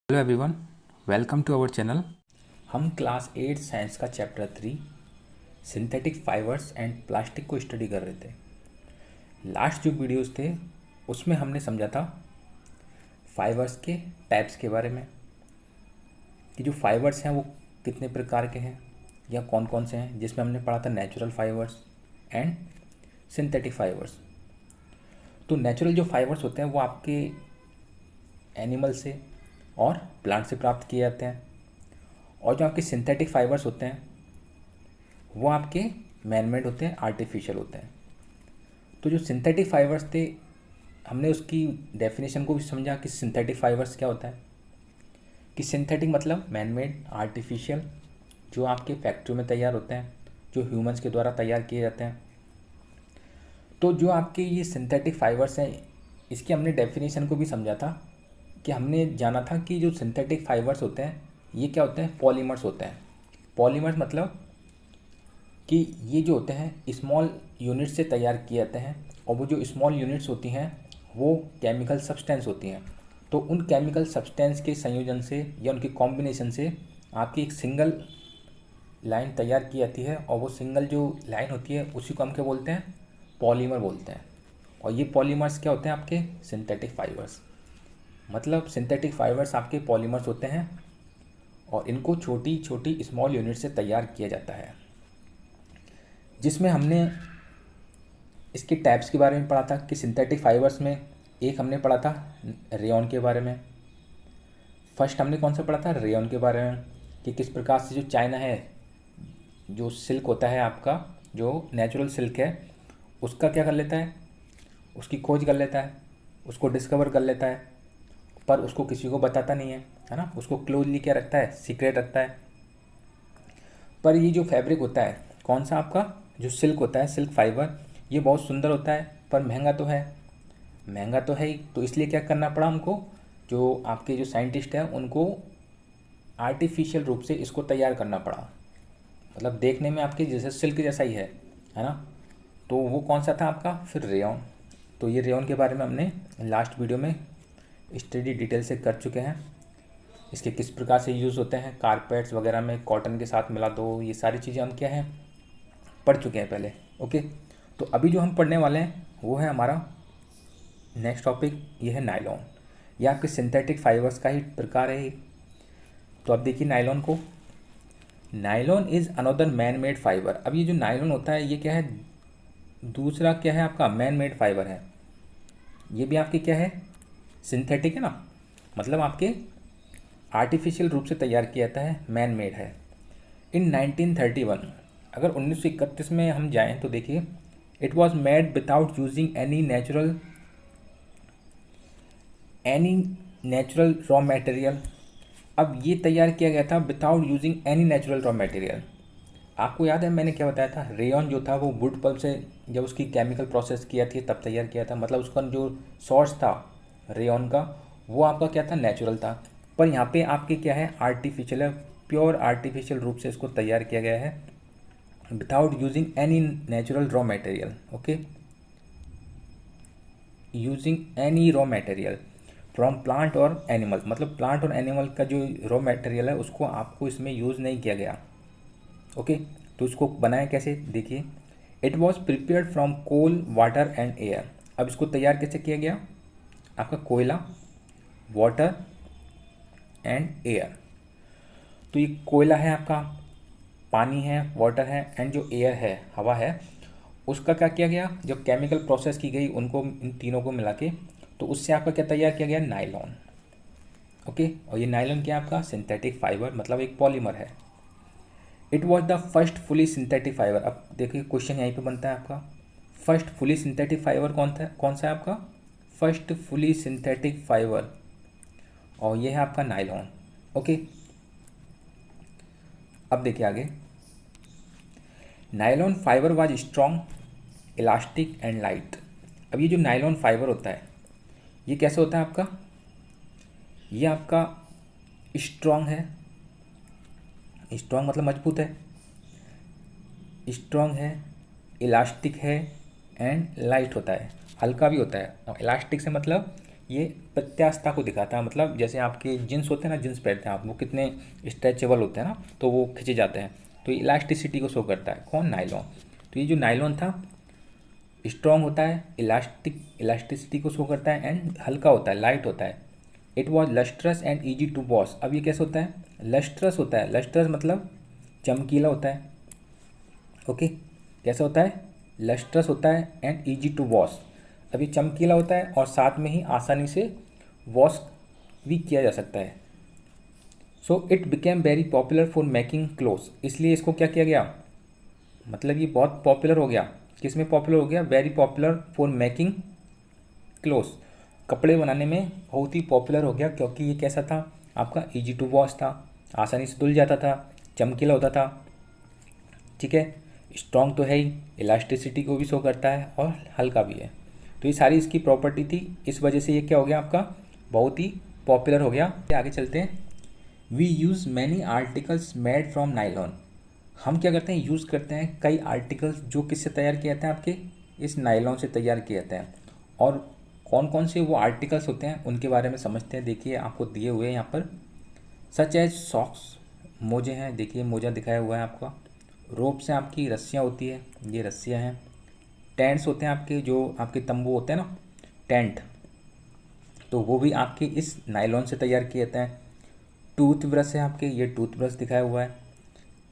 Hello everyone, welcome to our channel. हम class 8 science का chapter 3 synthetic fibres and plastic को study कर रहे थे। लास्ट जो वीडियोस थे उसमें हमने समझा था फाइबर्स के टाइप्स के बारे में कि जो फाइबर्स हैं वो कितने प्रकार के हैं या कौन कौन से हैं, जिसमें हमने पढ़ा था natural fibres and synthetic fibres. तो नेचुरल जो फाइबर्स होते हैं वो आपके एनिमल से और प्लांट से प्राप्त किए जाते हैं, और जो आपके सिंथेटिक फाइबर्स होते हैं वो आपके मैनमेड होते हैं, आर्टिफिशियल होते हैं। तो जो सिंथेटिक फाइबर्स थे हमने उसकी डेफिनेशन को भी समझा कि सिंथेटिक फाइबर्स क्या होता है। कि सिंथेटिक मतलब मैनमेड, आर्टिफिशियल, जो आपके फैक्ट्री में तैयार होते हैं, जो ह्यूमंस के द्वारा तैयार किए जाते हैं। तो जो आपके ये सिंथेटिक फाइबर्स हैं इसकी हमने डेफिनेशन को भी समझा था कि हमने जाना था कि जो सिंथेटिक फाइबर्स होते हैं ये क्या होते हैं, पॉलीमर्स होते हैं। पॉलीमर्स मतलब कि ये जो होते हैं स्मॉल यूनिट से तैयार किए जाते हैं, और वो जो स्मॉल यूनिट्स होती हैं वो केमिकल सब्सटेंस होती हैं। तो उन केमिकल सब्सटेंस के संयोजन से या उनके कॉम्बिनेशन से आपकी एक सिंगल लाइन तैयार की जाती है, और वो सिंगल जो लाइन होती है उसी को हम क्या बोलते हैं, पॉलीमर बोलते हैं। और ये पॉलीमर्स क्या होते हैं, आपके सिंथेटिक फाइबर्स। मतलब सिंथेटिक फाइबर्स आपके पॉलीमर्स होते हैं और इनको छोटी छोटी स्मॉल यूनिट से तैयार किया जाता है। जिसमें हमने इसके टाइप्स के बारे में पढ़ा था कि सिंथेटिक फाइबर्स में एक हमने पढ़ा था रेयॉन के बारे में। फर्स्ट हमने कौन सा पढ़ा था, रेयॉन के बारे में, कि किस प्रकार से जो चाइना है, जो सिल्क होता है आपका, जो नेचुरल सिल्क है, उसका क्या कर लेता है, उसकी खोज कर लेता है, उसको डिस्कवर कर लेता है, पर उसको किसी को बताता नहीं है ना, उसको क्लोजली क्या रखता है, सीक्रेट रखता है। पर ये जो फैब्रिक होता है, कौन सा आपका जो सिल्क होता है, सिल्क फाइबर, ये बहुत सुंदर होता है पर महंगा तो है, महंगा तो है ही। तो इसलिए क्या करना पड़ा हमको, जो आपके जो साइंटिस्ट हैं उनको आर्टिफिशियल रूप से इसको तैयार करना पड़ा। मतलब देखने में आपके जैसे सिल्क जैसा ही है ना। तो वो कौन सा था आपका, फिर रेयॉन। तो ये रेयॉन के बारे में हमने लास्ट वीडियो में स्टडी डिटेल से कर चुके हैं। इसके किस प्रकार से यूज़ होते हैं, कारपेट्स वगैरह में कॉटन के साथ मिला दो, ये सारी चीज़ें हम क्या हैं, पढ़ चुके हैं पहले। ओके, तो अभी जो हम पढ़ने वाले हैं वो है हमारा नेक्स्ट टॉपिक, ये है नायलॉन। ये आपके सिंथेटिक फाइबर्स का ही प्रकार है। तो अब देखिए नायलॉन को, nylon is another man made fibre. अब ये जो नायलॉन होता है ये क्या है, दूसरा क्या है आपका मैन मेड फाइबर है। ये भी आपके क्या है, सिंथेटिक है ना, मतलब आपके आर्टिफिशियल रूप से तैयार किया जाता है, मैन मेड है। इन 1931, अगर 1931 में हम जाएं तो देखिए, it was made without using any natural raw material. अब ये तैयार किया गया था without using any natural raw material. आपको याद है मैंने क्या बताया था, रेयॉन जो था वो वुड पल्प से जब उसकी केमिकल प्रोसेस किया थी तब तैयार किया था। मतलब उसका जो सोर्स था रेयॉन का, वो आपका क्या था, नेचुरल था। पर यहाँ पे आपके क्या है, आर्टिफिशियल है, प्योर आर्टिफिशियल रूप से इसको तैयार किया गया है without using any natural raw material. Okay, using any raw material from plant और एनिमल, मतलब प्लांट और एनिमल का जो रॉ मटेरियल है उसको आपको इसमें यूज़ नहीं किया गया। ओके, तो इसको बनाया कैसे, देखिए, it was prepared from coal, water and air. अब इसको तैयार कैसे किया गया, आपका कोयला, वाटर एंड एयर। तो ये कोयला है आपका, पानी है, वाटर है, एंड जो एयर है, हवा है, उसका क्या किया गया, जब केमिकल प्रोसेस की गई उनको, इन तीनों को मिला के, तो उससे आपका क्या तैयार किया गया, नायलॉन। ओके, और ये नायलॉन क्या है आपका, सिंथेटिक फाइबर, मतलब एक पॉलीमर है। It was the first fully synthetic fibre. अब देखिए क्वेश्चन यहीं पे बनता है आपका, फर्स्ट फुली सिंथेटिक फाइबर कौन सा है आपका, फर्स्ट फुली सिंथेटिक फाइबर, और ये है आपका नायलॉन। ओके, अब देखिए आगे, nylon fibre was strong, elastic and light. अब ये जो नायलॉन फाइबर होता है ये कैसे होता है आपका, ये आपका स्ट्रॉन्ग है, स्ट्रॉन्ग मतलब मजबूत है, स्ट्रॉन्ग है, इलास्टिक है, एंड लाइट होता है, हल्का भी होता है। और इलास्टिक से मतलब ये प्रत्यास्थता को दिखाता है, मतलब जैसे आपके जींस होते हैं ना, जींस पहनते हैं आप, वो कितने स्ट्रेचेबल होते हैं ना, तो वो खिंचे जाते हैं, तो ये इलास्टिसिटी को शो करता है। कौन? नायलॉन। तो ये जो नायलॉन था स्ट्रॉन्ग होता है, इलास्टिसिटी को शो करता है, एंड हल्का होता है, लाइट होता है। It was lustrous and easy to wash. अब ये कैसे होता है? लस्ट्रस होता है, लस्ट्रस मतलब चमकीला होता है। ओके, कैसा होता है? लस्ट्रस होता है एंड ईजी टू वॉश। अब ये चमकीला होता है और साथ में ही आसानी से वॉश भी किया जा सकता है। So it became very popular for making clothes. इसलिए इसको क्या किया गया, मतलब ये बहुत पॉपुलर हो गया। किस में पॉपुलर हो गया? Very popular for making clothes, कपड़े बनाने में बहुत ही पॉपुलर हो गया, क्योंकि ये कैसा था आपका? इजी टू वॉश था, आसानी से धुल जाता था, चमकीला होता था, ठीक है, स्ट्रॉन्ग तो है ही, इलास्टिसिटी को भी शो करता है और हल्का भी है। तो ये सारी इसकी प्रॉपर्टी थी, इस वजह से ये क्या हो गया आपका? बहुत ही पॉपुलर हो गया। आगे चलते हैं। We use many articles made from nylon. हम क्या करते हैं? यूज़ करते हैं कई आर्टिकल्स जो किससे तैयार किए जाते हैं? आपके इस नायलॉन से तैयार किए जाते हैं। और कौन कौन से वो आर्टिकल्स होते हैं उनके बारे में समझते हैं। देखिए आपको दिए हुए हैं यहाँ पर, सच एज सॉक्स, मोजे हैं, देखिए मोजा दिखाया हुआ है आपका। रोप्स हैं, आपकी रस्सियाँ होती है, ये रस्सियाँ हैं। टेंट्स होते हैं आपके, जो आपके तंबू होते हैं ना, टेंट, तो वो भी आपके इस नायलॉन से तैयार किए जाते हैं। टूथ ब्रश है आपके, ये टूथ ब्रश दिखाया हुआ है।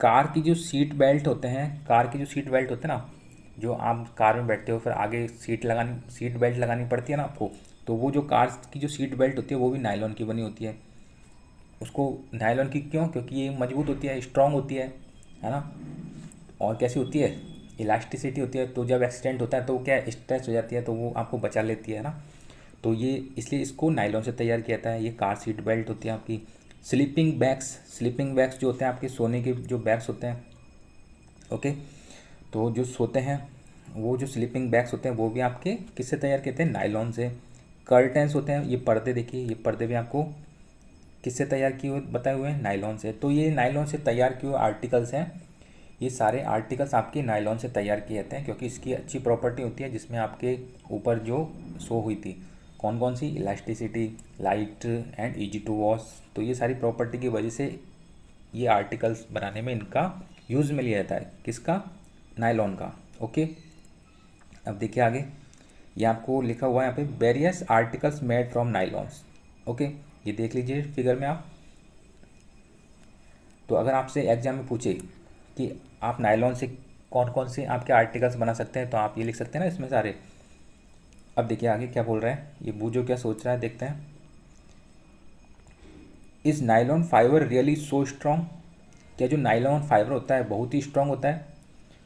कार की जो सीट बेल्ट होते हैं, कार की जो सीट बेल्ट होते हैं ना, जो आप कार में बैठते हो फिर आगे सीट बेल्ट लगानी पड़ती है ना आपको, तो वो जो कार की जो सीट बेल्ट होती है वो भी नायलॉन की बनी होती है। उसको नायलॉन की क्यों? क्योंकि ये मजबूत होती है, स्ट्रांग होती है ना। और कैसी होती है? इलास्टिसिटी होती है, तो जब एक्सीडेंट होता है तो वो क्या है? स्ट्रेच हो जाती है, तो वो आपको बचा लेती है ना। तो ये इसलिए इसको नायलॉन से तैयार किया जाता है। ये कार सीट बेल्ट होती है आपकी। स्लीपिंग बैग्स जो होते हैं आपके सोने के जो बैग्स होते हैं, ओके, तो जो सोते हैं वो जो स्लीपिंग बैग्स होते हैं वो भी आपके किससे तैयार किए थे? नायलॉन से। कर्टेंस होते हैं, ये पर्दे, देखिए ये पर्दे भी आपको किससे तैयार किए हुए बताए हुए हैं? नायलॉन से। तो ये नायलॉन से तैयार किए हुए आर्टिकल्स हैं, ये सारे आर्टिकल्स आपके नायलॉन से तैयार किए जाते हैं, क्योंकि इसकी अच्छी प्रॉपर्टी होती है, जिसमें आपके ऊपर जो शो हुई थी कौन कौन सी? Elasticity, light and easy to wash. तो ये सारी प्रॉपर्टी की वजह से ये आर्टिकल्स बनाने में इनका यूज़ में लिया जाता है। किसका? नायलॉन का। ओके, अब देखिए आगे, ये आपको लिखा हुआ है यहाँ पे, various articles made from nylons. Okay, ये देख लीजिए फिगर में आप। तो अगर आपसे एग्जाम में पूछे कि आप नायलॉन से कौन कौन से आपके आर्टिकल्स बना सकते हैं, तो आप ये लिख सकते हैं ना इसमें सारे। अब देखिए आगे क्या बोल रहा है, ये बूझो क्या सोच रहा है, देखते हैं। Is nylon fibre really so strong? क्या जो नायलॉन फाइबर होता है बहुत ही स्ट्रॉन्ग होता है?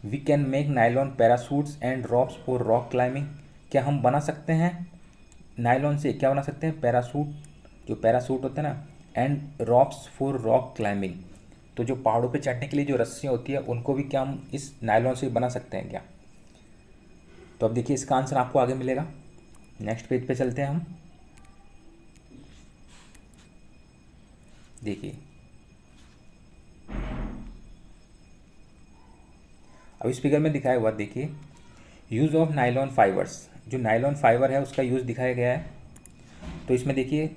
We can make nylon parachutes and ropes for rock climbing. क्या हम बना सकते हैं नायलॉन से, क्या बना सकते हैं? पैरासूट, जो पैरासूट होते हैं ना, and ropes for rock climbing, तो जो पहाड़ों पे चढ़ने के लिए जो रस्सियाँ होती है उनको भी क्या हम इस नायलॉन से बना सकते हैं क्या? तो अब देखिए इसका आंसर आपको आगे मिलेगा। नेक्स्ट पेज पे चलते हैं हम। देखिए अब इस फिगर में दिखाया हुआ, देखिए यूज़ ऑफ नायलॉन फाइबर्स, जो नायलॉन फाइबर है उसका यूज़ दिखाया गया है। तो इसमें देखिए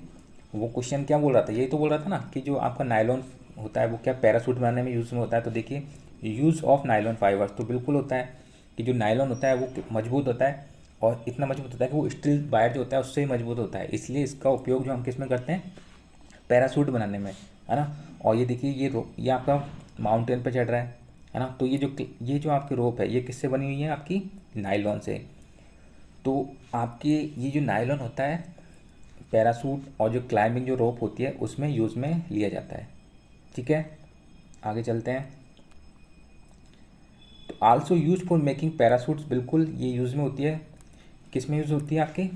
वो क्वेश्चन क्या बोल रहा था, यही तो बोल रहा था ना कि जो आपका नायलॉन होता है वो क्या पैरासूट बनाने में यूज़ में होता है। तो देखिए यूज़ ऑफ नायलॉन फाइबर्स, तो बिल्कुल होता है कि जो नायलॉन होता है वो मजबूत होता है, और इतना मजबूत होता है कि वो स्टील वायर जो होता है उससे ही मजबूत होता है। इसलिए इसका उपयोग जो हम किस में करते हैं? पैरासूट बनाने में, है ना। और ये देखिए ये आपका माउंटेन पे चढ़ रहा है ना। तो ये जो आपकी रोप है ये किससे बनी हुई है? आपकी नायलॉन से। तो आपके ये जो नायलॉन होता है पैरासूट और जो क्लाइंबिंग जो रोप होती है उसमें यूज़ में लिया जाता है, ठीक है। आगे चलते हैं। तो आल्सो यूज फॉर मेकिंग पैरासूट्स, बिल्कुल ये यूज़ में होती है। किस में यूज़ होती है आपके?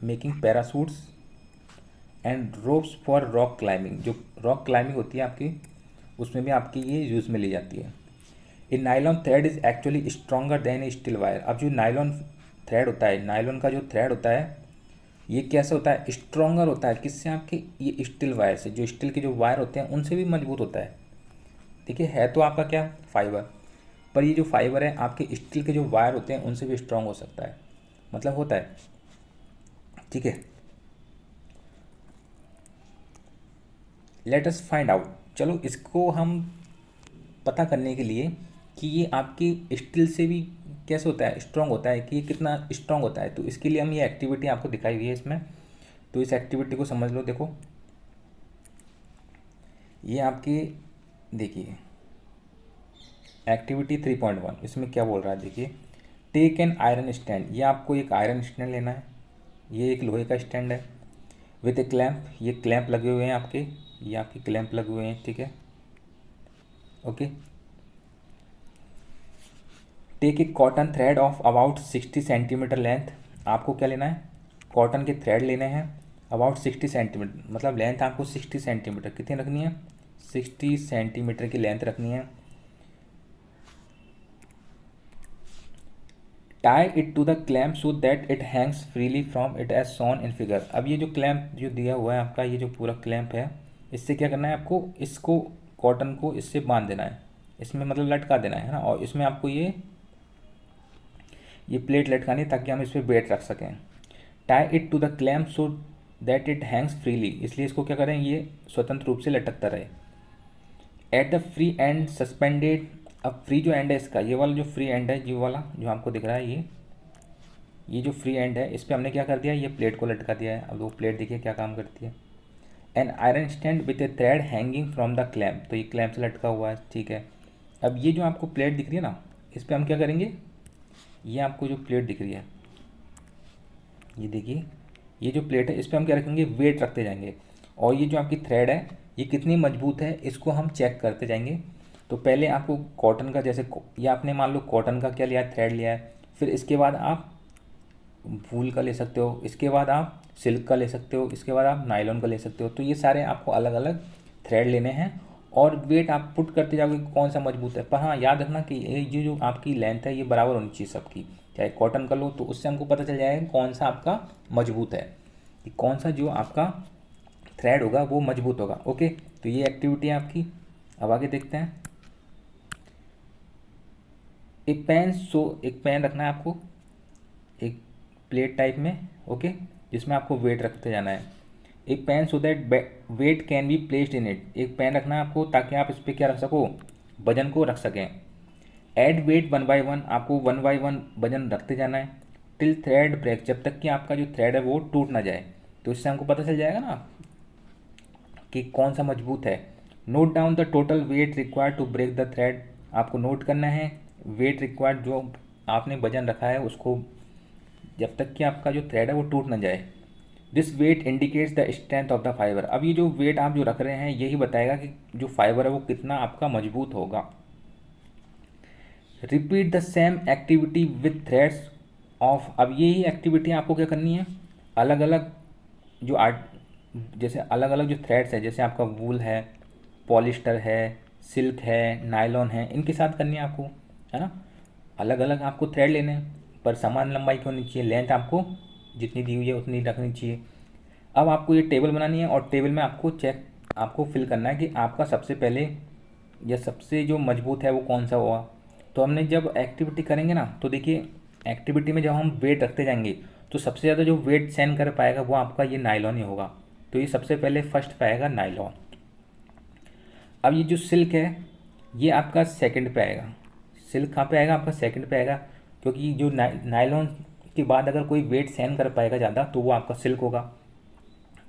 Making parachutes and ropes for rock climbing, जो रॉक क्लाइंबिंग होती है आपकी उसमें भी आपकी ये यूज़ में ली जाती है। A nylon thread is actually stronger than a steel wire. अब जो नायलॉन थ्रेड होता है, नायलॉन का जो थ्रेड होता है ये कैसे होता है? स्ट्रॉन्गर होता है। किससे? आपके ये स्टील वायर से, जो स्टील के जो वायर होते हैं उनसे भी मजबूत होता है। देखिए है तो आपका क्या? फाइबर, पर ये जो फाइबर है आपके स्टील के जो वायर होते हैं उनसे भी स्ट्रॉन्ग हो सकता है, मतलब होता है, ठीक है। लेट अस फाइंड आउट, चलो इसको हम पता करने के लिए कि ये आपकी स्टील से भी कैसे होता है, स्ट्रॉन्ग होता है, कि ये कितना स्ट्रॉन्ग होता है, तो इसके लिए हम ये एक्टिविटी आपको दिखाई हुई है इसमें। तो इस एक्टिविटी को समझ लो। देखो ये आपकी, देखिए एक्टिविटी 3.1 इसमें क्या बोल रहा है, देखिए टेक एन आयरन स्टैंड। ये आपको एक आयरन स्टैंड लेना है, ये एक लोहे का स्टैंड है विथ ए क्लैंप, ये क्लैंप लगे हुए हैं आपके, ये आपके क्लैंप लगे हुए हैं, ठीक है, okay. Take a cotton thread of about 60 centimetre length. आपको क्या लेना है, कॉटन के थ्रेड लेने हैं अबाउट 60 सेंटीमीटर, मतलब लेंथ आपको 60 सेंटीमीटर कितनी रखनी है, 60 सेंटीमीटर की लेंथ रखनी है। Tie it to the clamp so that it hangs freely from it as shown in figure. अब ये जो क्लैम्प जो दिया हुआ है आपका, ये जो पूरा क्लैम्प है, इससे क्या करना है आपको, इसको कॉटन को इससे बांध देना है, इसमें मतलब लटका देना है ना, और इसमें आपको ये प्लेट लटकानी है ताकि हम इस पर वेट रख सकें। Tie it to the clamp so that it hangs freely, इसलिए इसको क्या करें, ये स्वतंत्र रूप से लटकता रहे। At the free and suspended, अब फ्री जो एंड है इसका, ये वाला जो फ्री एंड है, ये वाला जो आपको दिख रहा है, ये जो फ्री एंड है, इस पर हमने क्या कर दिया, ये प्लेट को लटका दिया है। अब वो प्लेट देखिए क्या काम करती है। An iron stand with A thread hanging from the clamp, तो ये क्लैम्प से लटका हुआ है, ठीक है। अब ये जो आपको प्लेट दिख रही है ना, इस पर हम क्या करेंगे, ये आपको जो प्लेट दिख रही है, ये देखिए ये जो प्लेट है, इस पर हम क्या रखेंगे, वेट रखते जाएंगे, और ये जो आपकी थ्रेड है ये कितनी मजबूत है इसको हम चेक करते जाएंगे। तो पहले आपको कॉटन का, जैसे ये आपने मान लो कॉटन का क्या लिया है, थ्रेड लिया है, फिर इसके बाद आप वूल का ले सकते हो, इसके बाद आप सिल्क का ले सकते हो, इसके बाद आप नायलॉन का ले सकते हो। तो ये सारे आपको अलग अलग थ्रेड लेने हैं और वेट आप पुट करते जाओगे कौन सा मजबूत है। पर हाँ याद रखना कि ये जो आपकी लेंथ है ये बराबर होनी चाहिए सबकी, चाहे कॉटन का लो, तो उससे हमको पता चल जाएगा कौन सा आपका मजबूत है, कि कौन सा जो आपका थ्रेड होगा वो मजबूत होगा। ओके, तो ये एक्टिविटी है आपकी। अब आगे देखते हैं। एक पेन रखना है आपको एक प्लेट टाइप में, ओके, जिसमें आपको वेट रखते जाना है। एक pen so that weight can be placed in it, एक पेन रखना है आपको ताकि आप इस पर क्या रख सको, वजन को रख सकें। ऐड वेट 1 by 1, आपको 1 by 1 वजन रखते जाना है। टिल थ्रेड ब्रेक, जब तक कि आपका जो थ्रेड है वो टूट ना जाए। तो इससे हमको पता चल जाएगा ना कि कौन सा मजबूत है। Note down the total weight required to break the thread, आपको नोट करना है वेट रिक्वायर्ड जो आपने वजन रखा है उसको, जब तक कि आपका जो थ्रेड है वो टूट ना जाए। This weight indicates the strength of the fibre, अब ये जो वेट आप जो रख रहे हैं यही बताएगा कि जो फाइबर है वो कितना आपका मजबूत होगा। Repeat the same activity with threads of, अब यही एक्टिविटी आपको क्या करनी है, अलग अलग जो जैसे अलग अलग जो थ्रेड्स है, जैसे आपका वूल है, पॉलिस्टर है, सिल्क है, नायलॉन है, इनके साथ करनी है आपको, है ना। अलग अलग आपको थ्रेड लेने हैं पर समान लंबाई की होनी चाहिए, लेंथ आपको जितनी दी हुई है उतनी रखनी चाहिए। अब आपको ये टेबल बनानी है और टेबल में आपको फिल करना है कि आपका सबसे पहले या सबसे जो मजबूत है वो कौन सा हुआ। तो हमने जब एक्टिविटी करेंगे ना, तो देखिए एक्टिविटी में जब हम वेट रखते जाएंगे तो सबसे ज़्यादा जो वेट सहन कर पाएगा वो आपका ये नायलॉन ही होगा। तो ये सबसे पहले फर्स्ट पे आएगा नायलॉन। अब ये जो सिल्क है ये आपका सेकंड पे आएगा। सिल्क कहाँ पे आएगा, आपका सेकंड पे आएगा, क्योंकि जो नायलॉन के बाद अगर कोई वेट सहन कर पाएगा ज़्यादा तो वो आपका सिल्क होगा।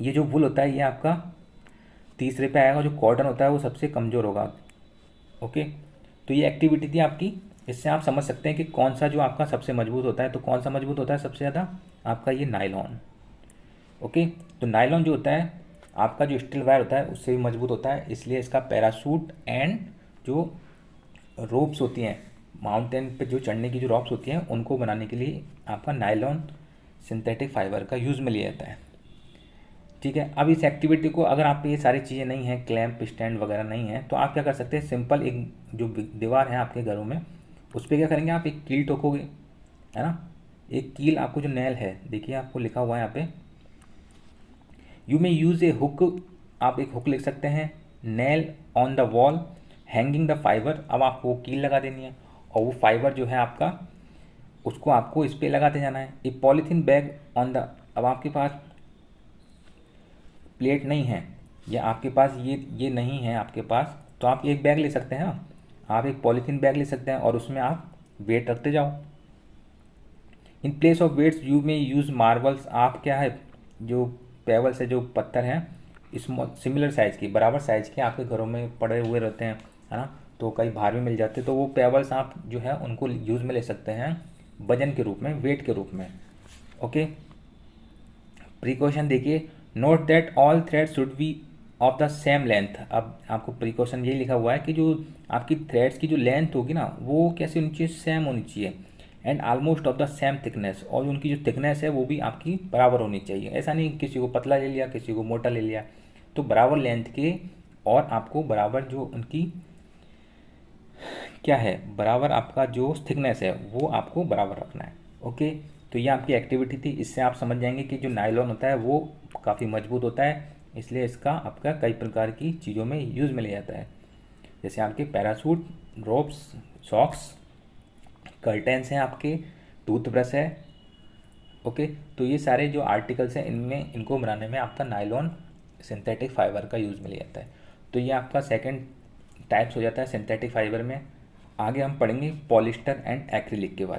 ये जो वूल होता है ये आपका तीसरे पे आएगा, जो कॉटन होता है वो सबसे कमज़ोर होगा। ओके, तो ये एक्टिविटी थी आपकी, इससे आप समझ सकते हैं कि कौन सा जो आपका सबसे मजबूत होता है। तो कौन सा मजबूत होता है सबसे ज़्यादा, आपका ये नायलॉन। ओके, तो नायलॉन जो होता है आपका जो स्टील वायर होता है उससे भी मजबूत होता है, इसलिए इसका पैराशूट एंड जो रोप्स होती हैं माउंटेन पे जो चढ़ने की जो रॉप्स होती हैं उनको बनाने के लिए आपका नायलॉन सिंथेटिक फाइबर का यूज़ में लिया जाता है। ठीक है, अब इस एक्टिविटी को अगर आप ये सारी चीज़ें नहीं हैं, क्लैंप स्टैंड वगैरह नहीं है, तो आप क्या कर सकते हैं, सिंपल एक जो दीवार है आपके घरों में उस पर क्या करेंगे, आप एक कील ठोकोगे, है ना। एक कील, आपको जो नेल है देखिए आपको लिखा हुआ है यहाँ पे, you may use A hook, आप एक हुक लिख सकते हैं। Nail on the wall hanging the fibre, अब आपको वो कील लगा देनी है और वो फाइबर जो है आपका उसको आपको इस पर लगाते जाना है। ए पॉलीथीन बैग ऑन द, अब आपके पास प्लेट नहीं है या आपके पास ये नहीं है आपके पास, तो आप एक बैग ले सकते हैं ना, आप एक पॉलीथीन बैग ले सकते हैं और उसमें आप वेट रखते जाओ। In place of weights you may use marbles, आप क्या है जो पेबल्स है, जो पत्थर हैं इस सिमिलर साइज़ की, बराबर साइज़ के आपके घरों में पड़े हुए रहते हैं, है ना, तो कई बाहर भी मिल जाते हैं, तो वो पेबल्स आप जो है उनको यूज़ में ले सकते हैं वजन के रूप में, वेट के रूप में। ओके, प्रिकॉशन देखिए, note that all threads should be of the same length. अब आपको प्रिकॉशन यही लिखा हुआ है कि जो आपकी थ्रेड्स की जो लेंथ होगी ना वो कैसे होनी चाहिए, सेम होनी चाहिए, and almost of the same thickness, और उनकी जो थिकनेस है वो भी आपकी बराबर होनी चाहिए। ऐसा नहीं किसी को पतला ले लिया किसी को मोटा ले लिया, तो बराबर लेंथ के, और आपको बराबर जो उनकी क्या है, बराबर आपका जो थिकनेस है वो आपको बराबर रखना है। ओके, तो ये आपकी एक्टिविटी थी। इससे आप समझ जाएंगे कि जो नायलॉन होता है वो काफ़ी मजबूत होता है, इसलिए इसका आपका कई प्रकार की चीज़ों में यूज़ में लिया जाता है, जैसे आपके पैरासूट, रोप्स, सॉक्स, कर्टेंस हैं आपके, टूथब्रश है। ओके, तो ये सारे जो आर्टिकल्स हैं इनमें, इनको बनाने में आपका नायलॉन सिंथेटिक फाइबर का यूज़ में लिया जाता है। तो ये आपका सेकंड टाइप्स हो जाता है सिंथेटिक फाइबर में। आगे हम पढ़ेंगे पॉलिस्टर एंड एक्रिलिक के बारे में।